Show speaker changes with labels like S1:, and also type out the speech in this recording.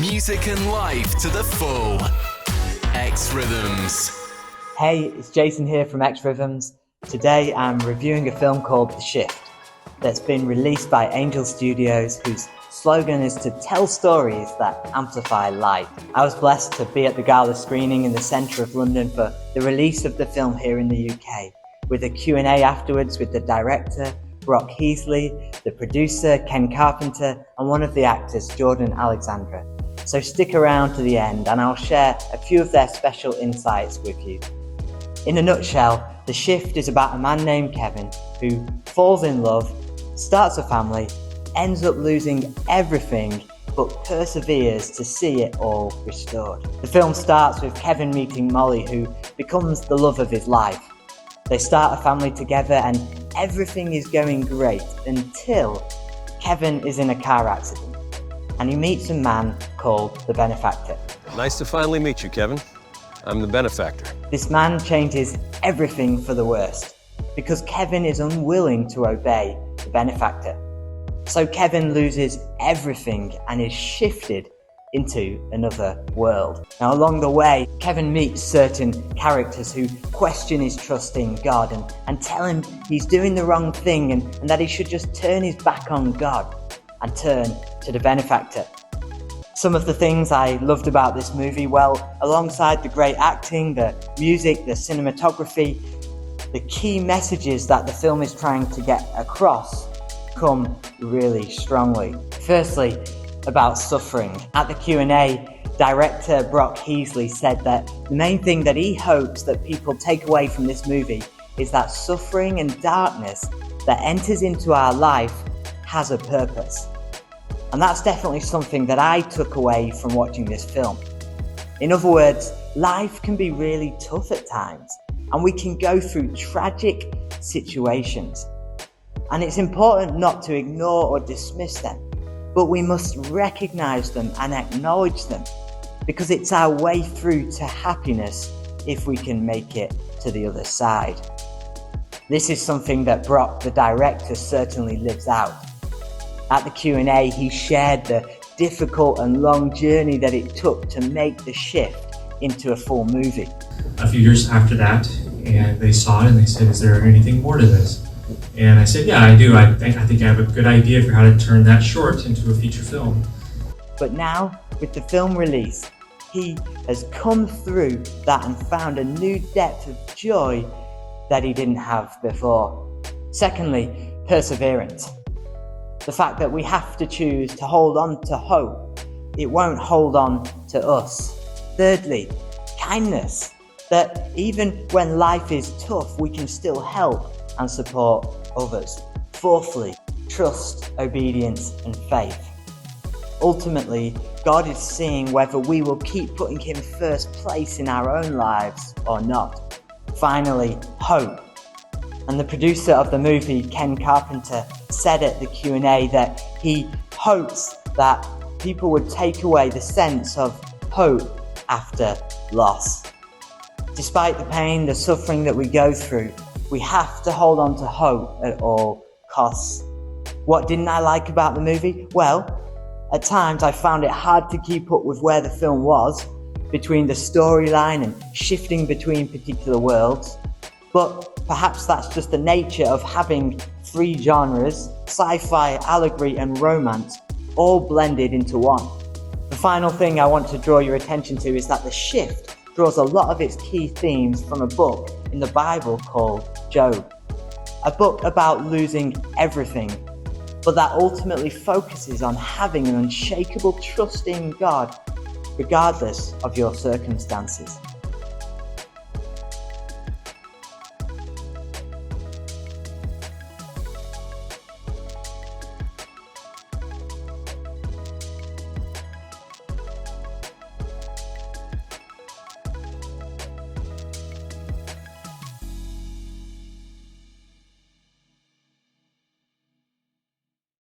S1: Music and life to the full. xRhythms.
S2: Hey, it's Jason here from xRhythms. Today I'm reviewing a film called The Shift that's been released by Angel Studios, whose slogan is to tell stories that amplify light. I was blessed to be at the gala screening in the centre of London for the release of the film here in the UK, with a Q&A afterwards with the director, Brock Heasley, the producer, Ken Carpenter, and one of the actors, Jordan Alexandra. So stick around to the end and I'll share a few of their special insights with you. In a nutshell, The Shift is about a man named Kevin who falls in love, starts a family, ends up losing everything, but perseveres to see it all restored. The film starts with Kevin meeting Molly, who becomes the love of his life. They start a family together and everything is going great until Kevin is in a car accident and he meets a man called the Benefactor.
S3: Nice to finally meet you, Kevin. I'm the benefactor.
S2: This man changes everything for the worst because Kevin is unwilling to obey the Benefactor. So Kevin loses everything and is shifted into another world. Now along the way, Kevin meets certain characters who question his trust in God and tell him he's doing the wrong thing and that he should just turn his back on God and turn to the Benefactor. Some of the things I loved about this movie, well, alongside the great acting, the music, the cinematography, the key messages that the film is trying to get across come really strongly. Firstly, about suffering. At the Q&A, director Brock Heasley said that the main thing that he hopes that people take away from this movie is that suffering and darkness that enters into our life has a purpose. And that's definitely something that I took away from watching this film. In other words, life can be really tough at times, and we can go through tragic situations. And it's important not to ignore or dismiss them, but we must recognize them and acknowledge them, because it's our way through to happiness if we can make it to the other side. This is something that Brock, the director, certainly lives out. At the Q&A, he shared the difficult and long journey that it took to make The Shift into a full movie.
S4: A few years after that, and they saw it and they said, "Is there anything more to this?" And I said, "Yeah, I do. I think I have a good idea for how to turn that short into a feature film."
S2: But now, with the film release, he has come through that and found a new depth of joy that he didn't have before. Secondly, perseverance. The fact that we have to choose to hold on to hope. It won't hold on to us. Thirdly, kindness. That even when life is tough, we can still help and support others. Fourthly, trust, obedience, and faith. Ultimately, God is seeing whether we will keep putting Him first place in our own lives or not. Finally, hope. And the producer of the movie, Ken Carpenter, said at the Q&A that he hopes that people would take away the sense of hope after loss. Despite the pain, the suffering that we go through, we have to hold on to hope at all costs. What didn't I like about the movie? Well, at times I found it hard to keep up with where the film was, between the storyline and shifting between particular worlds. But perhaps that's just the nature of having three genres, sci-fi, allegory and romance, all blended into one. The final thing I want to draw your attention to is that The Shift draws a lot of its key themes from a book in the Bible called Job. A book about losing everything, but that ultimately focuses on having an unshakable trust in God, regardless of your circumstances.